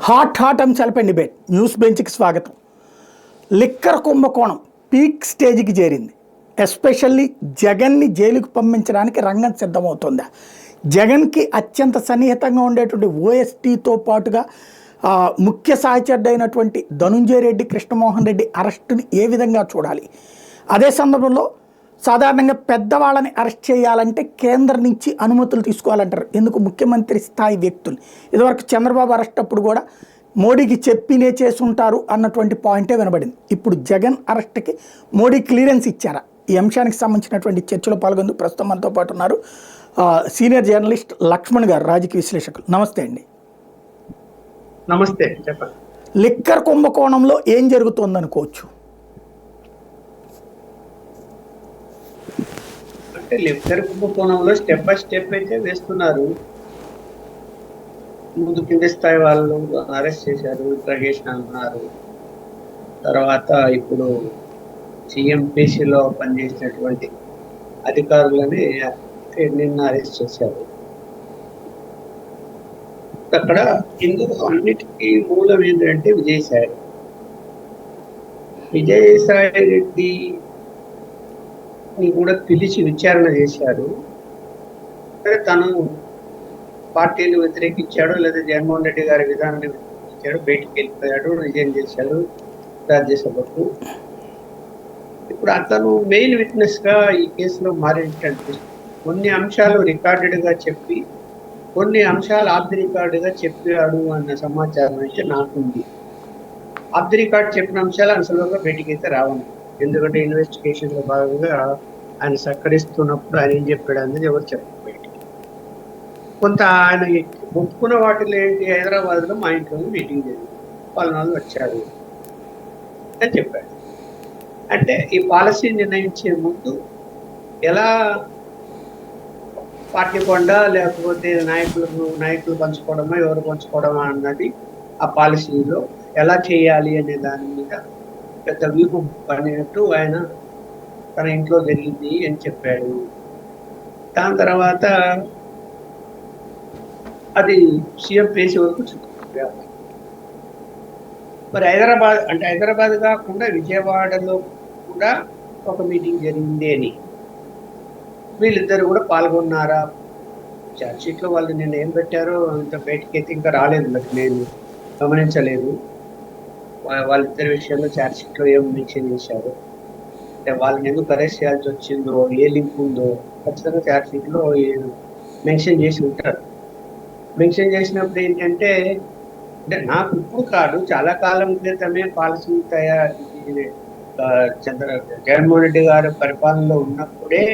Hot అంశాలపై debate news బెంచ్కి స్వాగతం. Liquor కుంభకోణం పీక్ స్టేజ్కి చేరింది. ఎస్పెషల్లీ జగన్ని జైలుకు పంపించడానికి రంగం సిద్ధమవుతుందా? జగన్కి అత్యంత సన్నిహితంగా ఉండేటువంటి ఓఎస్టీతో పాటుగా ముఖ్య సహచరుడు అయినటువంటి ధనుంజయ రెడ్డి, కృష్ణమోహన్ రెడ్డి అరెస్టుని ఏ విధంగా చూడాలి? అదే సందర్భంలో సాధారణంగా పెద్దవాళ్ళని అరెస్ట్ చేయాలంటే కేంద్రం నుంచి అనుమతులు తీసుకోవాలంటారు. ఎందుకు? ముఖ్యమంత్రి స్థాయి వ్యక్తులు. ఇదివరకు చంద్రబాబు అరెస్ట్ అప్పుడు కూడా మోడీకి చెప్పినే చేసుంటారు అన్నటువంటి పాయింటే వినబడింది. ఇప్పుడు జగన్ అరెస్ట్కి మోడీ క్లియరెన్స్ ఇచ్చారా? ఈ అంశానికి సంబంధించినటువంటి చర్చలో పాల్గొందుకు ప్రస్తుతం మనతో పాటు ఉన్నారు సీనియర్ జర్నలిస్ట్ లక్ష్మణ్ గారు, రాజకీయ విశ్లేషకులు. నమస్తే అండి. నమస్తే, చెప్పండి. లిక్కర్ కుంభకోణంలో ఏం జరుగుతుందనుకోవచ్చు? అంటే లిక్కర్ కుంభకోణంలో స్టెప్ బై స్టెప్ అయితే వేస్తున్నారు. ముందు కింది స్థాయి వాళ్ళు అరెస్ట్ చేశారు, ఇంట్రాగేషన్ అన్నారు. తర్వాత ఇప్పుడు సిఎంపిసిలో పనిచేసినటువంటి అధికారులని నిన్న అరెస్ట్ చేశారు. అక్కడ ఇందులో అన్నిటికీ మూలం ఏంటంటే విజయసాయి రెడ్డి కూడా పిలిచి విచారణ చేశారు. తను పార్టీని వ్యతిరేకించాడు, లేదా జగన్మోహన్ రెడ్డి గారి విధానాన్ని వ్యతిరేకించాడు, బయటికి వెళ్ళిపోయాడు, రిజైన్ చేశాడు రాజ్యసభకు. ఇప్పుడు అతను మెయిన్ విట్నెస్ గా ఈ కేసులో మారేటంటే కొన్ని అంశాలు రికార్డెడ్ గా చెప్పి, కొన్ని అంశాలు ఆఫ్ ది రికార్డ్ గా చెప్పాడు అన్న సమాచారం అయితే నాకుంది. ఆఫ్ ది రికార్డ్ చెప్పిన అంశాలు అసలుగా బయటికి అయితే రావాలి. ఎందుకంటే ఇన్వెస్టిగేషన్ లో భాగంగా ఆయన సహకరిస్తున్నప్పుడు ఆయన ఏం చెప్పాడు అనేది ఎవరు చెప్పారు బయటికి. కొంత ఆయన ఒప్పుకున్న వాటిలో ఏంటి, హైదరాబాద్ లో మా ఇంట్లో మీటింగ్ జరిగింది, వాళ్ళు వచ్చారు అని చెప్పాడు. అంటే ఈ పాలసీ నిర్ణయించే ముందు ఎలా పార్టీ కొండ లేకపోతే నాయకులు పంచుకోవడమా, ఎవరు పంచుకోవడమా అన్నది ఆ పాలసీలో ఎలా చేయాలి అనే దాని మీద పెద్ద వ్యూహం పడినట్టు ఆయన తన ఇంట్లో జరిగింది అని చెప్పాడు. దాని తర్వాత అది సీఎం పేసీ వరకు చుట్టుకుంటారు. మరి హైదరాబాద్ కాకుండా విజయవాడలో కూడా ఒక మీటింగ్ జరిగింది అని వీళ్ళిద్దరు కూడా పాల్గొన్నారా? ఛార్జ్ షీట్ లో వాళ్ళు నిన్న ఏం పెట్టారో ఇంత బయటికి అయితే ఇంకా రాలేదు, నాకు నేను గమనించలేదు. వాళ్ళిద్దరి విషయంలో ఛార్జ్ షీట్ లో ఏం మెన్షన్ చేశారు, అంటే వాళ్ళని ఎందుకు అరెస్ట్ చేయాల్సి వచ్చిందో, ఏ లింక్ ఉందో ఖచ్చితంగా ఛార్జ్ షీట్ లో మెన్షన్ చేసి ఉంటారు. మెన్షన్ చేసినప్పుడు ఏంటంటే, అంటే నాకు ఇప్పుడు కాదు, చాలా కాలం క్రితమే పాలసీ జగన్మోహన్ రెడ్డి గారు పరిపాలనలో ఉన్నప్పుడే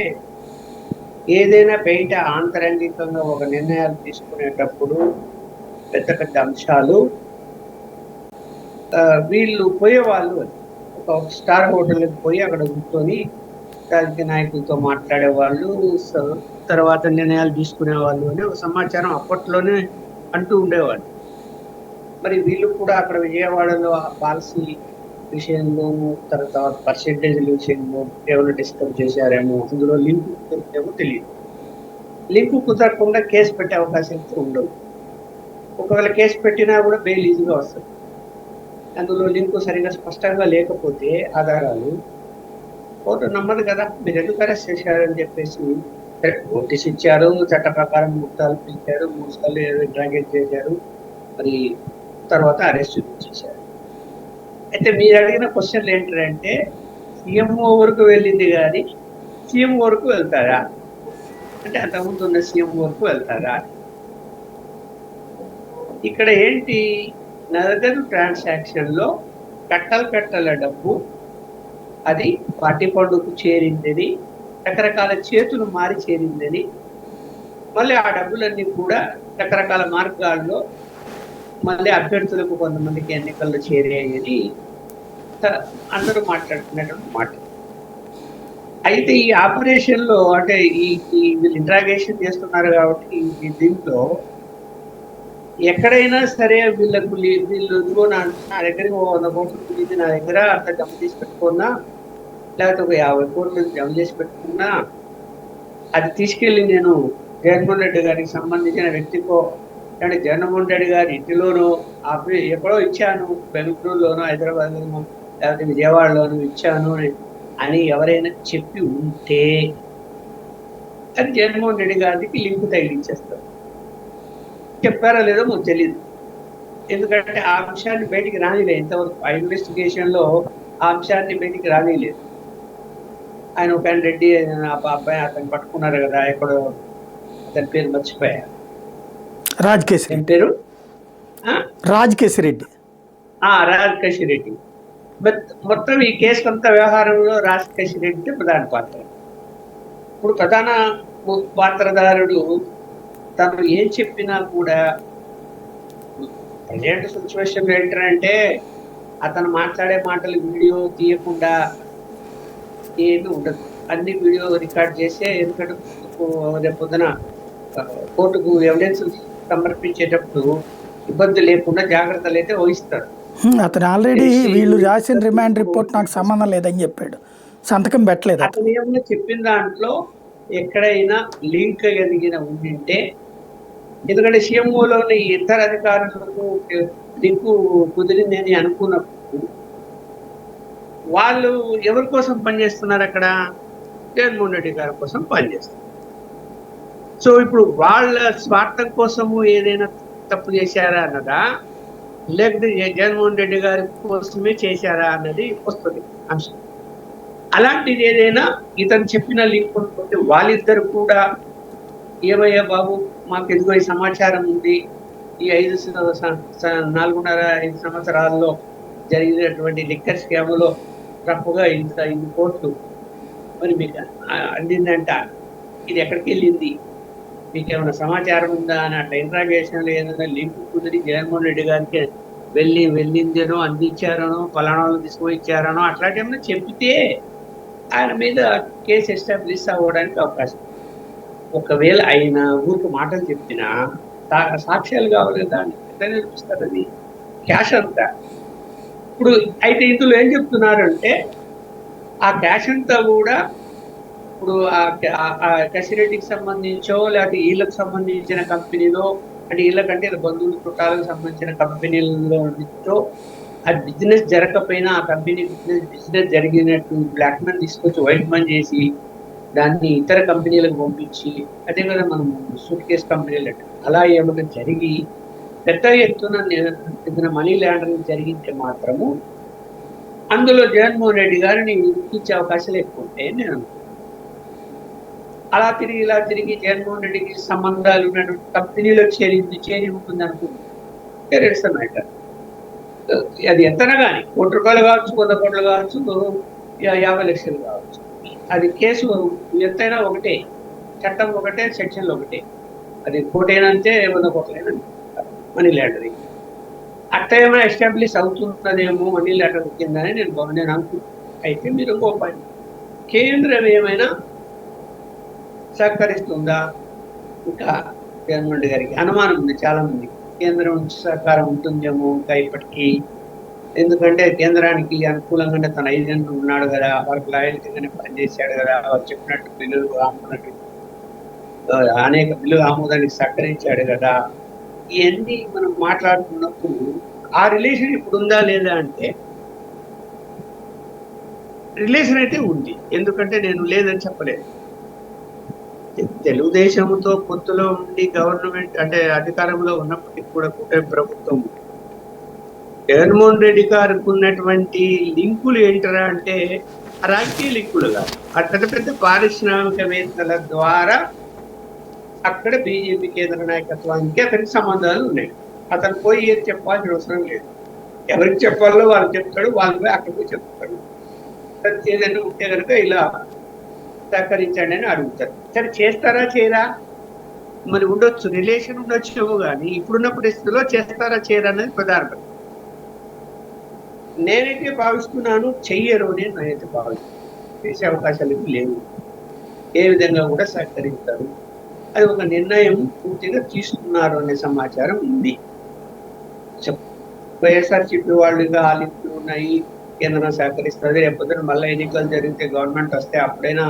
ఏదైనా బయట ఆంతరంగికంగా ఒక నిర్ణయాలు తీసుకునేటప్పుడు పెద్ద పెద్ద అంశాలు వీళ్ళు పోయేవాళ్ళు, ఒక స్టార్ హోటల్కి పోయి అక్కడ కూర్చొని రాజకీయ నాయకులతో మాట్లాడేవాళ్ళు, తర్వాత నిర్ణయాలు తీసుకునేవాళ్ళు అనే ఒక సమాచారం అప్పట్లోనే అంటూ ఉండేవాళ్ళు. మరి వీళ్ళు కూడా అక్కడ విజయవాడలో ఆ పాలసీ విషయంలో, తర్వాత పర్సెంటేజ్ల విషయంలో ఏమైనా డిస్కస్ చేశారేమో, అందులో లింక్ కుదిరితేమో తెలియదు. లింక్ కుదరకుండా కేసు పెట్టే అవకాశం ఉండదు. ఒకవేళ కేసు పెట్టినా కూడా బెయిల్ ఈజీగా వస్తుంది. అందులో లింకు సరిగా స్పష్టంగా లేకపోతే ఆధారాలు కోర్టు నమ్మదు కదా, మీరు ఎందుకు అరెస్ట్ చేశారని చెప్పేసి నోటీస్ ఇచ్చారు, చట్ట ప్రకారం 3 సార్లు పిలిచారు, 3 సార్లు ఇంట్రాగేట్ చేశారు, మరి తర్వాత అరెస్ట్ చేశారు. అయితే మీరు అడిగిన క్వశ్చన్లు ఏంటంటే, సీఎంఓ వరకు వెళ్ళింది కానీ సీఎం వరకు వెళ్తారా, అంటే అంతకుముందు ఉన్న సీఎం వరకు వెళ్తారా? ఇక్కడ ఏంటి, నగదు ట్రాన్సాక్షన్ లో కట్టల డబ్బు అది పార్టీ ఫండ్కు చేరిందని, రకరకాల చేతులు మారి చేరిందని, మళ్ళీ ఆ డబ్బులన్నీ కూడా రకరకాల మార్గాల్లో మళ్ళీ అభ్యర్థులకు కొంతమందికి ఎన్నికల్లో చేరాయని అందరూ మాట్లాడుతున్నటువంటి మాట. అయితే ఈ ఆపరేషన్ లో, అంటే ఈ వీళ్ళు ఇంట్రాగేషన్ చేస్తున్నారు కాబట్టి దీంట్లో ఎక్కడైనా సరే వీళ్ళు ఇదిగో నా దగ్గరికి 100 కోట్లు ఇది నా దగ్గర అంత జమ చేసి పెట్టుకున్నా, లేకపోతే ఒక 50 కోట్లు జమ చేసి పెట్టుకున్నా, అది తీసుకెళ్ళి నేను జగన్మోహన్ రెడ్డి గారికి సంబంధించిన వ్యక్తికో, అంటే జగన్మోహన్ రెడ్డి గారి ఇంటిలోనో ఎక్కడో ఇచ్చాను, బెంగళూరులోనో హైదరాబాద్లోనో లేకపోతే విజయవాడలోనో ఇచ్చాను అని ఎవరైనా చెప్పి ఉంటే అది జగన్మోహన్ రెడ్డి గారికి లింక్ తగిలించేస్తారు. చెప్పారో లేదో మాకు తెలియదు. ఎందుకంటే ఆ అంశాన్ని బయటికి రానిలేదు. ఇంతవరకు ఆ ఇన్వెస్టిగేషన్ లో ఆ అంశాన్ని బయటికి రానిలేదు. ఆయన ఒక ఆయన రెడ్డి అబ్బాయి అతను పట్టుకున్నారు కదా, ఎక్కడో అతని పేరు మర్చిపోయారు. రాజకేశ్ ఏం రెడ్డి. పేరు? రాజకేశ్ రెడ్డి. రాజకేశ్ రెడ్డి. మొత్తం ఈ కేసు అంతా వ్యవహారంలో రాజకేశ్ రెడ్డి ప్రధాన పాత్ర. ఇప్పుడు ప్రధాన పాత్రధారుడు తను ఏం చెప్పినా కూడా ప్రజెంట్ సిచ్యువేషన్ ఏంటంటే అతను మాట్లాడే మాటలు వీడియో తీయకుండా ఏమీ ఉండదు. అన్ని వీడియో రికార్డ్ చేసే, ఎందుకంటే రేపు పొద్దున కోర్టుకు ఎవిడెన్స్ సమర్పించేటప్పుడు ఇబ్బంది లేకుండా జాగ్రత్తలు అయితే వహిస్తారు. అతను ఆల్రెడీ వీళ్ళు రాసిన రిమాండ్ రిపోర్ట్ నాకు సంబంధం లేదని చెప్పాడు, సంతకం పెట్టలేదు. అతను ఏమన్నా చెప్పిన దాంట్లో ఎక్కడైనా లింక్ ఎదిగిన ఉండింటే, ఎందుకంటే సీఎంఓలోని ఇతర అధికారులకు లింకు కుదిరింది అని అనుకున్నప్పుడు వాళ్ళు ఎవరి కోసం పనిచేస్తున్నారు? అక్కడ జగన్మోహన్ రెడ్డి గారి కోసం పనిచేస్తారు. సో ఇప్పుడు వాళ్ళ స్వార్థం కోసము ఏదైనా తప్పు చేశారా అన్నదా, లేకపోతే జగన్మోహన్ రెడ్డి గారి కోసమే చేశారా అన్నది వస్తుంది అంశం. అలాంటిది ఏదైనా ఇతను చెప్పిన లింక్ ఉంటే వాళ్ళిద్దరు కూడా ఏమయ్యా బాబు, మాకు ఇదిగో ఈ సమాచారం ఉంది, ఈ 4.5 సంవత్సరాల్లో జరిగినటువంటి లిక్కర్ స్కామ్లో తప్పుగా ఇన్ని కోట్లు మరి మీకు అందిందంట, ఇది ఎక్కడికి వెళ్ళింది, మీకు ఏమైనా సమాచారం ఉందా అని అట్లా ఇంట్రాగేషన్లో ఏదైనా లింక్ కుదిరి జగన్మోహన్ రెడ్డి గారికి వెళ్ళిందేనో, అందించారనో, పలానాలు తీసుకువచ్చారనో అట్లాంటి ఏమైనా చెప్తే ఆయన మీద కేసు ఎస్టాబ్లిష్ అవ్వడానికి అవకాశం. ఒకవేళ ఆయన ఊరికి మాటలు చెప్పినా సాక్ష్యాలు కావాలి కదా, ఎట్లా నిరూపిస్తారు? అది క్యాష్ అంతా. ఇప్పుడు అయితే ఇందులో ఏం చెప్తున్నారంటే ఆ క్యాష్ అంతా కూడా ఇప్పుడు ఆ కసిరెడ్డికి సంబంధించో లేకపోతే వీళ్ళకి సంబంధించిన కంపెనీలో, అంటే వీళ్ళకంటే బంధువుల చుట్టాలకు సంబంధించిన కంపెనీలలో నుంచో ఆ బిజినెస్ జరగకపోయినా ఆ కంపెనీ బిజినెస్ జరిగినట్టు బ్లాక్ మనీ తీసుకొచ్చి వైట్ మనీ చేసి దాన్ని ఇతర కంపెనీలకు పంపించి, అదే కదా మనం సూట్ కేస్ కంపెనీలు అంటే అలా ఏమైనా జరిగి పెద్ద ఎత్తున మనీ లాండరింగ్ జరిగితే మాత్రము అందులో జగన్మోహన్ రెడ్డి గారిని ఇచ్చే అవకాశాలు ఎక్కువ ఉంటాయి నేను. అలా తిరిగి ఇలా తిరిగి జగన్మోహన్ రెడ్డికి సంబంధాలు ఉన్నటువంటి కంపెనీలో చేరి ఉంటుంది అనుకుంటే మ్యాటర్. అది ఎంతనా కానీ ₹1 కావచ్చు, 100 కోట్లు కావచ్చు, 50 లక్షలు కావచ్చు, అది కేసు ఎంతైనా ఒకటే, చట్టం ఒకటే, సెక్షన్లు ఒకటే. అది కోటేనంతే, 100 కోట్లైనా మనీ లాండరింగ్. అట్లా ఏమైనా ఎస్టాబ్లిష్ అవుతున్నదేమో మనీ లాండరింగ్ కిందని నేను అనుకుంటున్నాను. అయితే మీరు ఇంకో పని, కేంద్రం ఏమైనా సహకరిస్తుందా? ఇంకా జగన్మోహన్ రెడ్డి గారికి అనుమానం ఉంది చాలా మంది, కేంద్రం నుంచి సహకారం ఉంటుందేమో ఇంకా ఇప్పటికీ. ఎందుకంటే కేంద్రానికి అనుకూలంగానే తన ఏజెంట్ ఉన్నాడు కదా, వాళ్ళకి లాయల్టీగానే పనిచేశాడు కదా, వాళ్ళు చెప్పినట్టు బిల్లులు అనేక బిల్లులు ఆమోదానికి సహకరించాడు కదా. ఇవన్నీ మనం మాట్లాడుతున్నప్పుడు ఆ రిలేషన్ ఇప్పుడు ఉందా లేదా అంటే రిలేషన్ అయితే ఉంది. ఎందుకంటే నేను లేదని చెప్పలేదు. తెలుగుదేశంతో పొత్తులో ఉండి గవర్నమెంట్ అంటే అధికారంలో ఉన్నప్పటికీ కూడా కూటమి ప్రభుత్వం జగన్మోహన్ రెడ్డి గారికి ఉన్నటువంటి లింకులు ఏంటరా అంటే రాజకీయ లింకులు కాదు, పెద్ద పెద్ద పారిశ్రామికవేత్తల ద్వారా అక్కడ బీజేపీ కేంద్ర నాయకత్వానికి అతనికి సంబంధాలు ఉన్నాయి. అతను పోయి ఏది చెప్పాల్సిన అవసరం లేదు. ఎవరికి చెప్పాలో వాళ్ళు చెప్తాడు, వాళ్ళు పోయి అక్కడికి చెప్తాడు. ఏదైనా ఉంటే కనుక ఇలా సహకరించండి అని అడుగుతారు. సరే చేస్తారా చేయరా మరి ఉండొచ్చు, రిలేషన్ ఉండొచ్చు, కానీ ఇప్పుడున్న పరిస్థితుల్లో చేస్తారా చేయరా అనేది ప్రధాన. నేనైతే భావిస్తున్నాను చెయ్యరు అని నేనైతే భావిస్తున్నాను. చేసే అవకాశాలు లేవు, ఏ విధంగా కూడా సహకరిస్తారు. అది ఒక నిర్ణయం పూర్తిగా తీసుకున్నారు అనే సమాచారం ఉంది. వైఎస్ఆర్సీపీ వాళ్ళుగా ఆలింపులు ఉన్నాయి, కేంద్రం సహకరిస్తుంది, రేపొద్దున మళ్ళీ ఎన్నికలు జరిగితే గవర్నమెంట్ వస్తే అప్పుడైనా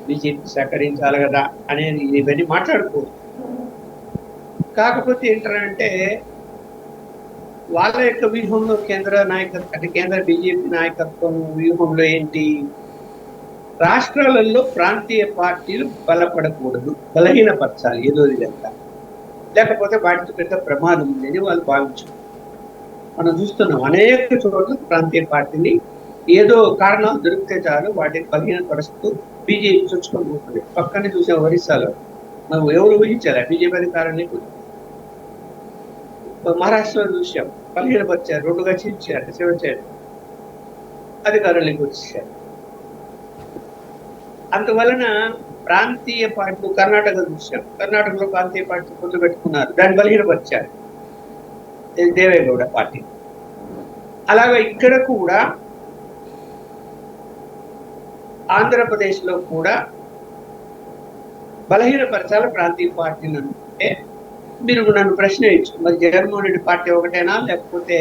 బీజేపీ సహకరించాలి కదా అనేది ఇవన్నీ మాట్లాడుకోవచ్చు. కాకపోతే ఏంటంటే వాళ్ళ యొక్క వ్యూహంలో కేంద్ర నాయకత్వం అంటే కేంద్ర బీజేపీ నాయకత్వం వ్యూహంలో ఏంటి, రాష్ట్రాలలో ప్రాంతీయ పార్టీలు బలపడకూడదు, బలహీనపరచాలి ఏదో విధంగా, లేకపోతే వాటితో పెద్ద ప్రమాదం ఉందని వాళ్ళు భావించారు. మనం చూస్తున్నాం అనేక చోట్ల ప్రాంతీయ పార్టీని ఏదో కారణాలు దొరికితే చాలు వాటిని బలహీనపరుస్తూ బీజేపీ చొచ్చుకొని పోతుంది. పక్కనే చూసాం ఒరిస్సాలో, మనం ఎవరు ఊహించాలి బీజేపీ అధికారాన్ని. మహారాష్ట్రలో చూసాం, బలహీనపరిచారు, రెండుగా చీల్చారు, శివచారు అధికారంలోకి వచ్చేసారు. అందువలన ప్రాంతీయ పార్టీలు కర్ణాటక చూసాం, కర్ణాటకలో ప్రాంతీయ పార్టీ పొత్తు పెట్టుకున్నారు, దాన్ని బలహీనపరిచారు దేవేగౌడ పార్టీ. అలాగే ఇక్కడ కూడా ఆంధ్రప్రదేశ్ లో కూడా బలహీనపరచాల ప్రాంతీయ పార్టీలు అంటే, మీరు నన్ను ప్రశ్న ఇచ్చు, మరి జగన్మోహన్ రెడ్డి పార్టీ ఒకటేనా, లేకపోతే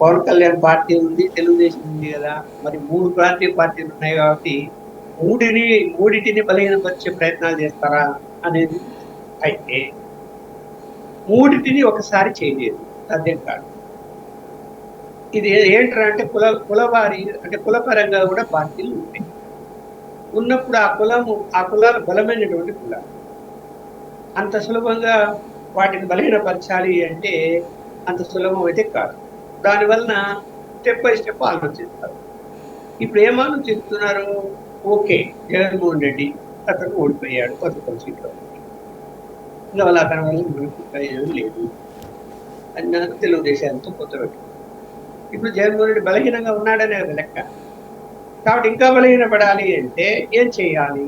పవన్ కళ్యాణ్ పార్టీ ఉంది, తెలుగుదేశం ఉంది కదా, మరి 3 ప్రాంతీయ పార్టీలు ఉన్నాయి కాబట్టి మూడింటిని బలహీనపరిచే ప్రయత్నాలు చేస్తారా అనేది. అయితే మూడింటిని ఒకసారి చేయలేదు, సాధ్యం కాదు. ఇది ఏంటంటే అంటే కులవారి అంటే కులపరంగా కూడా పార్టీలు ఉంటాయి. ఉన్నప్పుడు ఆ కులాలు బలమైనటువంటి కులాలు, అంత సులభంగా వాటిని బలహీనపరచాలి అంటే అంత సులభం అయితే కాదు. దానివలన స్టెప్ బై స్టెప్ ఆలోచిస్తారు. ఇప్పుడు ఏం ఆలోచిస్తున్నారు, ఓకే జగన్మోహన్ రెడ్డి అతను ఓడిపోయాడు 11 సీట్లో, ఇంకా వాళ్ళ అతని వల్ల మనకు ప్రయోజనం లేదు అన్న తెలుగుదేశాలతో కొత్త. ఇప్పుడు జగన్మోహన్ రెడ్డి బలహీనంగా ఉన్నాడనే లెక్క. కాబట్టి ఇంకా బలహీనపడాలి అంటే ఏం చేయాలి,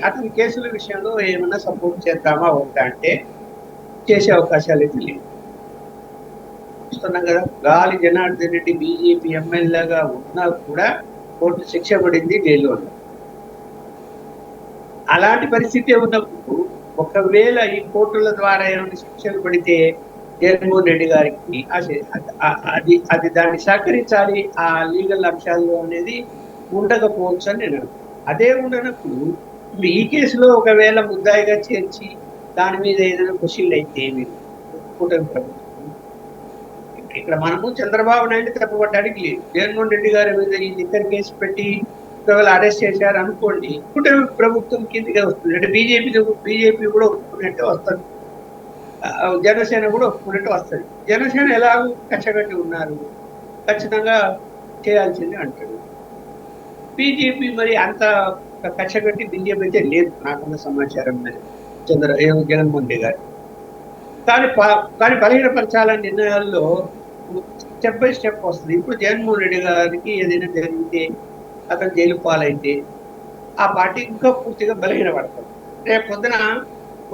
అతని కేసుల విషయంలో ఏమన్నా సపోర్ట్ చేద్దామా వద్దా అంటే చేసే అవకాశాలు అయితే లేవు. చూస్తున్నాం కదా, గాలి జనార్దన్ రెడ్డి బీజేపీ ఎమ్మెల్యేగా ఉన్నా కూడా కోర్టు శిక్ష పడింది, జైల్లో ఉన్నారు. అలాంటి పరిస్థితి ఉన్నప్పుడు ఒకవేళ ఈ కోర్టుల ద్వారా ఏమైనా శిక్షలు పడితే జగన్మోహన్ రెడ్డి గారికి అది దాన్ని సహకరించాలి ఆ లీగల్ అంశాలు అనేది ఉండకపోవచ్చు అని నేను. అదే ఉండనప్పుడు ఇప్పుడు ఈ కేసులో ఒకవేళ ముద్దాయిగా చేర్చి దాని మీద ఏదైనా క్వశ్చన్లు అయితే మీరు కూటమి ప్రభుత్వం, ఇక్కడ మనము చంద్రబాబు నాయుడు తప్పబడ్డానికి లేదు, జగన్మోహన్ రెడ్డి గారి మీద ఈ లిక్కర్ కేసు పెట్టి ఒకవేళ అరెస్ట్ చేశారు అనుకోండి, కూటమి ప్రభుత్వం కిందిగా వస్తుంది. అంటే బీజేపీ కూడా ఒప్పుకున్నట్టే వస్తుంది, జనసేన కూడా ఒప్పుకున్నట్టు వస్తుంది. జనసేన ఎలాగో కచ్చగట్టి ఉన్నారు, ఖచ్చితంగా చేయాల్సింది అంటాడు. బీజేపీ మరి అంత కచ్చగట్టి బీజేపీ అయితే లేదు నాకున్న సమాచారం మీద జగన్మోహన్ రెడ్డి గారు. కానీ బలహీనపరచాలనే నిర్ణయాల్లో స్టెప్ బై స్టెప్ వస్తుంది. ఇప్పుడు జగన్మోహన్ రెడ్డి గారికి ఏదైనా జరిగితే, అతను జైలు పాలైతే ఆ పార్టీ ఇంకా పూర్తిగా బలహీనపడతాడు. రేపు పొద్దున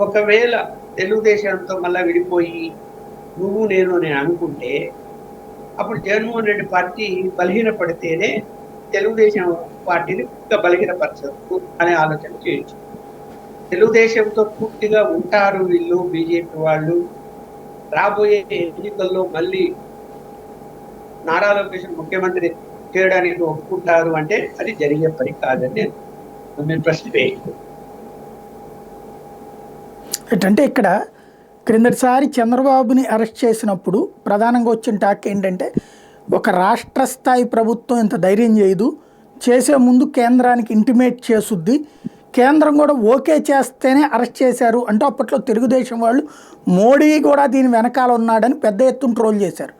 ఒకవేళ తెలుగుదేశంతో మళ్ళా విడిపోయి నువ్వు నేను అనుకుంటే అప్పుడు జగన్మోహన్ రెడ్డి పార్టీ బలహీనపడితేనే తెలుగుదేశం పార్టీని ఇంకా బలహీనపరచదు అనే ఆలోచన చేయొచ్చు. తెలుగుదేశంతో పూర్తిగా ఉంటారు వీళ్ళు బీజేపీ వాళ్ళు, రాబోయే ఎన్నికల్లో మళ్ళీ నారా లోకేష్ ముఖ్యమంత్రి చేయడానికి ఒప్పుకుంటారు అంటే అది జరిగే పని కాదని నేను ప్రశ్న వేయలేదు. అంటే ఇక్కడ క్రిందటిసారి చంద్రబాబుని అరెస్ట్ చేసినప్పుడు ప్రధానంగా వచ్చిన టాక్ ఏంటంటే, ఒక రాష్ట్ర స్థాయి ప్రభుత్వం ఇంత ధైర్యం చేయదు, చేసే ముందు కేంద్రానికి ఇంటిమేట్ చేసుద్ది, కేంద్రం కూడా ఓకే చేస్తేనే అరెస్ట్ చేశారు అంటూ అప్పట్లో తెలుగుదేశం వాళ్ళు మోడీ కూడా దీని వెనకాల ఉన్నాడని పెద్ద ఎత్తున ట్రోల్ చేశారు.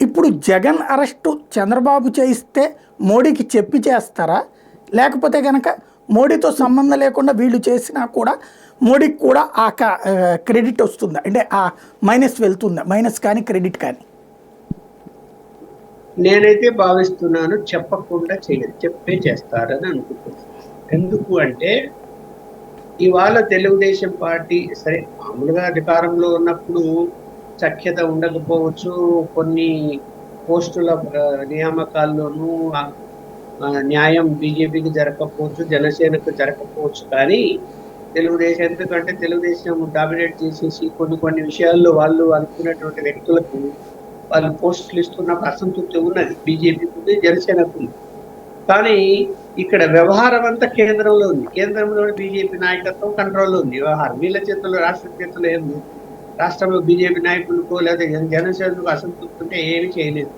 ఇప్పుడు జగన్ అరెస్టు చంద్రబాబు చేయిస్తే మోడీకి చెప్పి చేస్తారా, లేకపోతే కనుక మోడీతో సంబంధం లేకుండా వీళ్ళు చేసినా కూడా మోడీకి కూడా ఆ క్రెడిట్ వస్తుందా, అంటే ఆ మైనస్ వెళ్తుందా, మైనస్ కానీ క్రెడిట్ కానీ? నేనైతే భావిస్తున్నాను చెప్పకుండా చేయలేదు, చెప్పే చేస్తారని అనుకుంటున్నాను. ఎందుకు అంటే ఇవాళ తెలుగుదేశం పార్టీ సరే మామూలుగా అధికారంలో ఉన్నప్పుడు సఖ్యత ఉండకపోవచ్చు, కొన్ని పోస్టుల నియామకాల్లోనూ న్యాయం బీజేపీకి జరగకపోవచ్చు, జనసేనకు జరగకపోవచ్చు. కానీ తెలుగుదేశం ఎందుకంటే తెలుగుదేశం డామినేట్ చేసేసి కొన్ని విషయాల్లో వాళ్ళు అనుకున్నటువంటి వ్యక్తులకు వాళ్ళు పోస్టులు ఇస్తున్నప్పుడు అసంతృప్తి ఉన్నది, బీజేపీకి ఉంది, జనసేనకు ఉంది. కానీ ఇక్కడ వ్యవహారం అంతా కేంద్రంలో ఉంది, కేంద్రంలో బీజేపీ నాయకత్వం కంట్రోల్లో ఉంది వ్యవహారం, వీళ్ళ చేతుల్లో రాష్ట్ర చేతుల్లో ఏం లేదు. రాష్ట్రంలో బీజేపీ నాయకులకో లేదా జనసేనకు అసంతృప్తి ఉంటే ఏమీ చేయలేదు.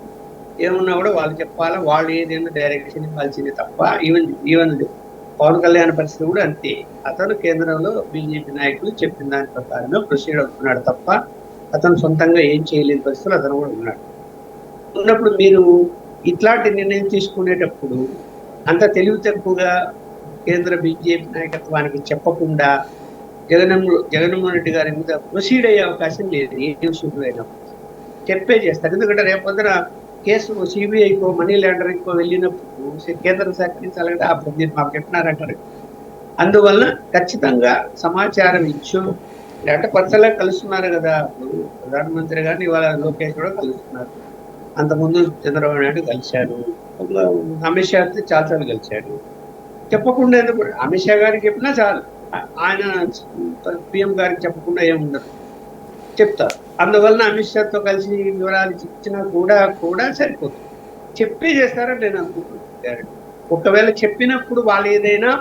ఏమున్నా కూడా వాళ్ళు చెప్పాలా, వాళ్ళు ఏదైనా డైరెక్షన్ ఇవ్వాల్సింది తప్ప ఈవెన్ పవన్ కళ్యాణ్ పరిస్థితి కూడా అంతే. అతను కేంద్రంలో బీజేపీ నాయకులు చెప్పిన దాని ప్రకారమే ప్రొసీడ్ అవుతున్నాడు తప్ప అతను సొంతంగా ఏం చేయలేని పరిస్థితులు అతను కూడా ఉన్నాడు. ఉన్నప్పుడు మీరు ఇట్లాంటి నిర్ణయం తీసుకునేటప్పుడు అంత తెలివి తక్కువగా కేంద్ర బీజేపీ నాయకత్వానికి చెప్పకుండా జగన్మోహన్ రెడ్డి గారి మీద ప్రొసీడ్ అయ్యే అవకాశం లేదు. ఏ విషయంలో అయినప్పుడు చెప్పే చేస్తారు. ఎందుకంటే రేపొద్దున కేసు సిబిఐకో మనీ లాండరింగ్కో వెళ్ళినప్పుడు కేంద్ర శాఖ నుంచి అలాగే అప్పుడు మీరు మాకు చెప్పినారంటారు. అందువల్ల ఖచ్చితంగా సమాచారం ఇచ్చు, లేకపోతే కొత్తగా కలుస్తున్నారు కదా. ఇప్పుడు ప్రధానమంత్రి గారిని ఇవాళ లోకేష్ కూడా కలుస్తున్నారు. అంతకుముందు చంద్రబాబు నాయుడు కలిశారు, అమిత్ షా చాలాసార్లు కలిశాడు. చెప్పకుండా ఎందుకు? అమిత్ షా గారికి చెప్పినా చాలు, ఆయన పిఎం గారికి చెప్పకుండా ఏముండదు, చెప్తారు. అందువలన అమిత్ షాతో కలిసి వివరాలు ఇచ్చినా కూడా సరిపోతుంది. చెప్పే చేస్తారని నేను అనుకుంటున్నాను. ఒకవేళ చెప్పినప్పుడు వాళ్ళు ఏదైనా